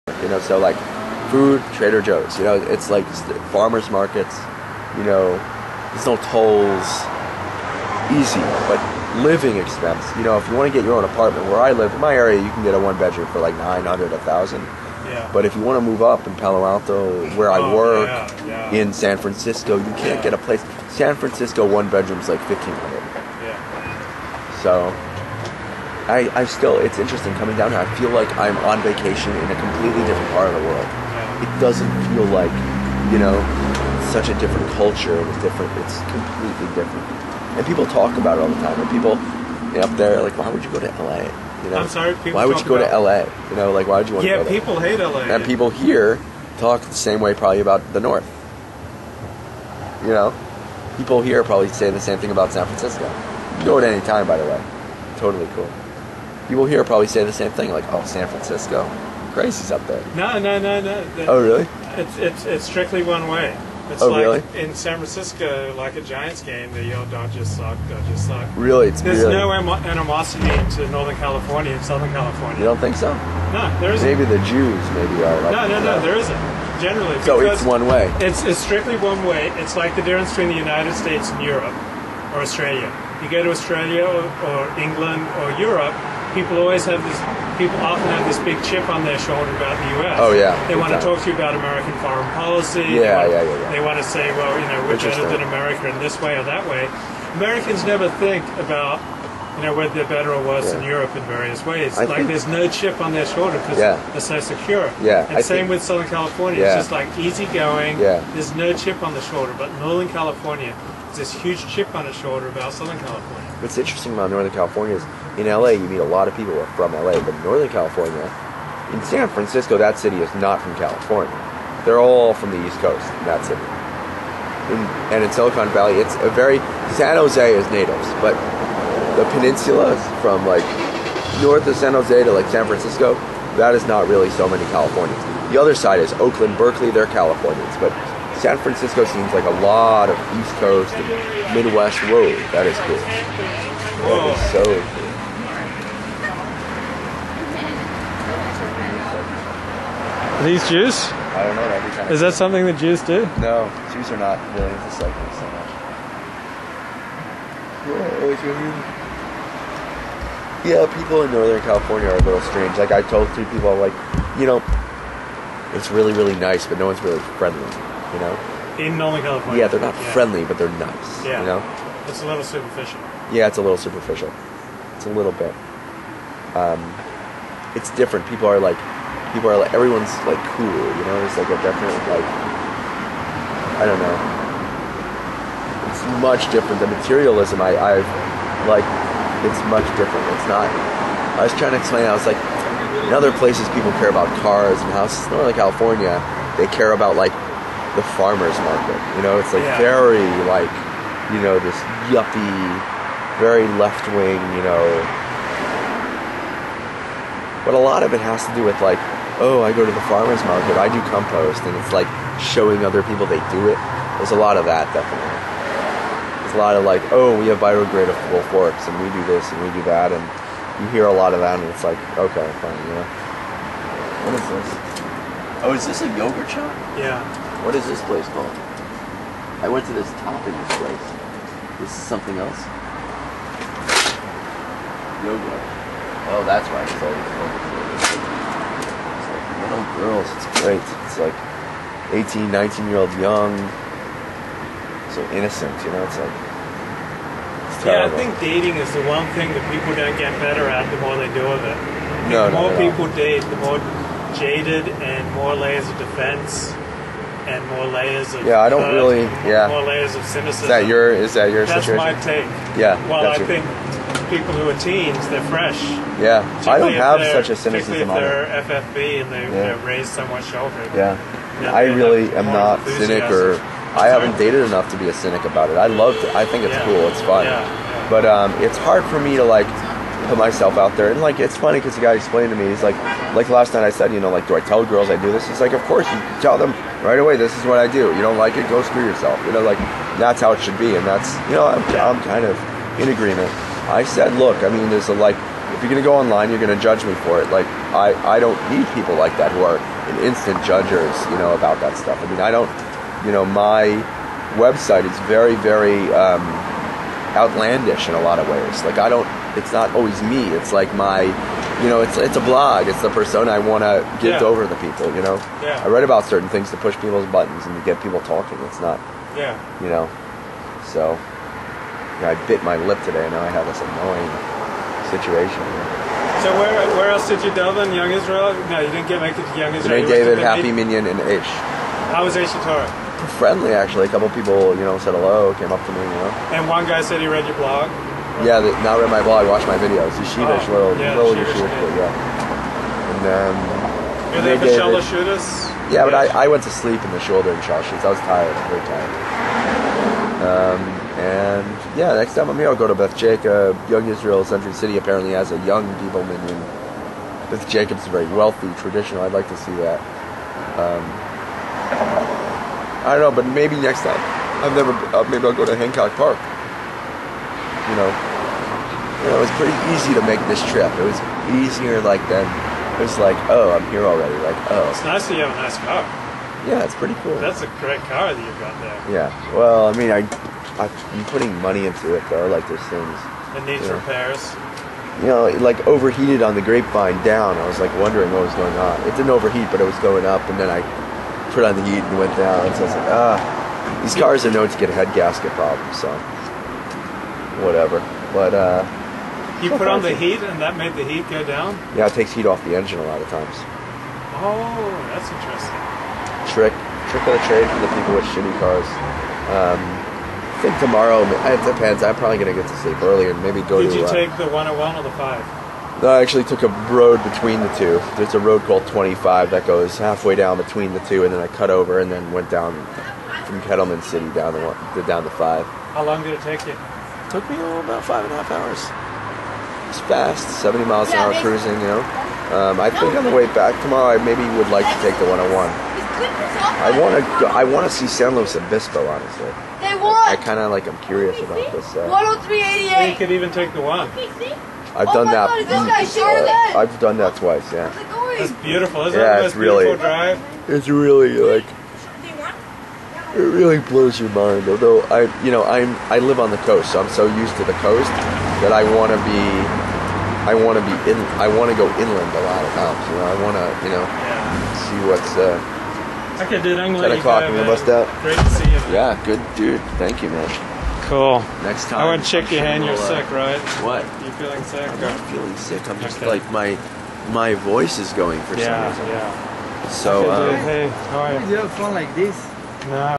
You know, so like food, Trader Joe's. You know, it's like farmers markets. You know, there's no tolls. Easy, but living expense. You know, if you want to get your own apartment, where I live in my area, you can get a one bedroom for like 900, 1,000. Yeah. But if you want to move up in Palo Alto, where I work, in San Francisco, you can't get a place. San Francisco one bedroom is like 1,500. Yeah. So, I still, it's interesting coming down here. I feel like I'm on vacation in a completely different part of the world. Yeah. It doesn't feel like, you know, such a different culture. It's different. It's completely different. And people talk about it all the time. And people up there are like, why would you go to LA? You know? I'm sorry, why would you go to LA? You know, like, why would you want to go there? Yeah, people hate LA. And people here talk the same way probably about the North. You know? People here probably say the same thing about San Francisco. You can go at any time, by the way. Totally cool. People here probably say the same thing, like, oh, San Francisco. Crazy's up there. No. Oh, really? It's strictly one way. It's really? In San Francisco, like a Giants game, they yell, Dodgers suck, Dodgers suck. Really? There's no animosity to Northern California and Southern California. You don't think so? No, there isn't. Maybe the Jews maybe are like No, there isn't. Generally. So it's one way. It's strictly one way. It's like the difference between the United States and Europe or Australia. You go to Australia or England or Europe, people often have this big chip on their shoulder about the U.S. Oh, yeah. They want to talk to you about American foreign policy. Yeah. They want to say, well, you know, we're better than America in this way or that way. Americans never think about, you know, whether they're better or worse than Europe in various ways. There's no chip on their shoulder because they're so secure. Yeah. And same with Southern California. It's just like easygoing. Yeah. There's no chip on the shoulder. But Northern California, there's this huge chip on its shoulder about Southern California. What's interesting about Northern California is in LA you meet a lot of people who are from LA, but in Northern California, in San Francisco, that city is not from California. They're all from the East Coast in that city. And in Silicon Valley, it's a very, San Jose is natives, but the peninsula from like north of San Jose to like San Francisco, that is not really so many Californians. The other side is Oakland, Berkeley, they're Californians, but San Francisco seems like a lot of East Coast and Midwest. Whoa, that is cool. That is so cool. Are these Jews? I don't know. That'd be kind of Is that something that Jews do? No, Jews are not really into cycling so much. Yeah, people in Northern California are a little strange. Like I told 3 people, I'm like, you know, it's really, really nice, but no one's really friendly. You know? In Northern California. Yeah, they're not friendly, but they're nice. Yeah. You know? It's a little superficial. Yeah, it's a little superficial. It's a little bit. It's different. People are like, everyone's like cool. You know, there's like a definite like, I don't know. It's much different. The materialism I've like, it's much different. It's not. I was trying to explain. I was like, in other places people care about cars and houses. In Northern California, they care about like the farmers market. You know, it's like very like, you know, this yuppie, very left wing. You know, but a lot of it has to do with like, oh, I go to the farmers market, I do compost, and it's like showing other people they do it. There's a lot of that, definitely. There's a lot of like, oh, we have biodegradable forks, and we do this, and we do that, and you hear a lot of that, and it's like, okay, fine, you know. What is this? Oh, is this a yogurt shop? Yeah. What is this place called? I went to this toppings place. This is something else? Yogurt. Oh, that's right. It's all these little girls. It's great. It's like 18, 19-year-old young. So innocent, you know? It's like, it's terrible. Yeah, I think dating is the one thing that people don't get better at the more they do of it. No, the more people date, the more jaded and more layers of defense and more layers of I don't really, more layers of cynicism. Is that your That's situation? my take. Yeah. Well, I think people who are teens, they're fresh. Yeah. I don't have such a cynicism on it. Particularly if they're FFB and they're raised somewhat sheltered. Yeah. I really am not cynic, or I haven't dated enough to be a cynic about it. I think it's cool, it's fun. But it's hard for me to like put myself out there. And like, it's funny because the guy explained to me, he's like last night I said, you know, like, do I tell girls I do this? He's like, of course, you tell them right away, this is what I do. You don't like it, go screw yourself. You know, like, that's how it should be. And that's, you know, I'm kind of in agreement. I said, look, I mean, there's a, like, if you're gonna go online, you're gonna judge me for it. Like I don't need people like that who are an instant judgers, you know, about that stuff. I mean, I don't, you know, my website is very, very outlandish in a lot of ways. Like I don't, it's not always me. It's like my, you know, it's a blog. It's the persona I want to give over to the people. You know, I write about certain things to push people's buttons and to get people talking. It's not, you know, so. I bit my lip today, and now I have this annoying situation. So where else did you delve in? Young Israel? No, you didn't make it to Young Israel. David, Happy Minyan, and Ish. How was Heshy Torah? Friendly, actually. A couple people, you know, said hello, came up to me, you know. And one guy said he read your blog? Yeah, now read my blog, watched my videos. Yeshivish, little Yeshivish kid, And then... You're there for Shalosh Shudas? Yeah, but I went to sleep in the shul during Shalosh Shudas. I was tired, very tired. And yeah, next time I'm here, I'll go to Beth Jacob. Young Israel Century City apparently has a young people minion. Beth Jacob's very wealthy, traditional. I'd like to see that. I don't know, but maybe next time. I've never. Maybe I'll go to Hancock Park. You know, it was pretty easy to make this trip. It was easier like then. It was like, oh, I'm here already. Like, oh, it's nice that you have a nice car. Yeah, it's pretty cool. That's a great car that you've got there. Yeah. Well, I mean, I'm putting money into it though, like there's things. It needs repairs. You know, like overheated on the Grapevine down. I was like wondering what was going on. It didn't overheat, but it was going up, and then I put on the heat and went down. So I was like, these cars are known to get head gasket problems, so whatever. But you put on the heat, and that made the heat go down? Yeah, it takes heat off the engine a lot of times. Oh, that's interesting. Trick of the trade for the people with shitty cars. I think tomorrow, it depends. I'm probably going to get to sleep early and maybe go to... Did you take the 101 or the 5? No, I actually took a road between the two. There's a road called 25 that goes halfway down between the two, and then I cut over and then went down from Kettleman City down the 5. How long did it take you? It took me about 5.5 hours. It's fast, 70 miles an hour cruising, you know. I think on the way back tomorrow, I maybe would like to take the 101. I want to see San Luis Obispo, honestly. I kind of like. I'm curious about this. 103.88. You could even take the 1. I've done that. I've done that twice. Yeah. That's beautiful, isn't it? Yeah, it's really. Beautiful drive. It's really like. It really blows your mind. Although I live on the coast, so I'm so used to the coast that I want to go inland a lot of times. You know, I want to see what's. Okay, dude, I'm going 10 o'clock and we'll bust out. Great to see you, man. Yeah, good dude. Thank you, man. Cool. Next time. I want to check your hand. You're sick, right? What? You feeling sick? I'm not feeling sick. I'm just like my voice is going for some reason. Yeah. So. Okay, dude, hey, how are you? Do you have fun like this? No.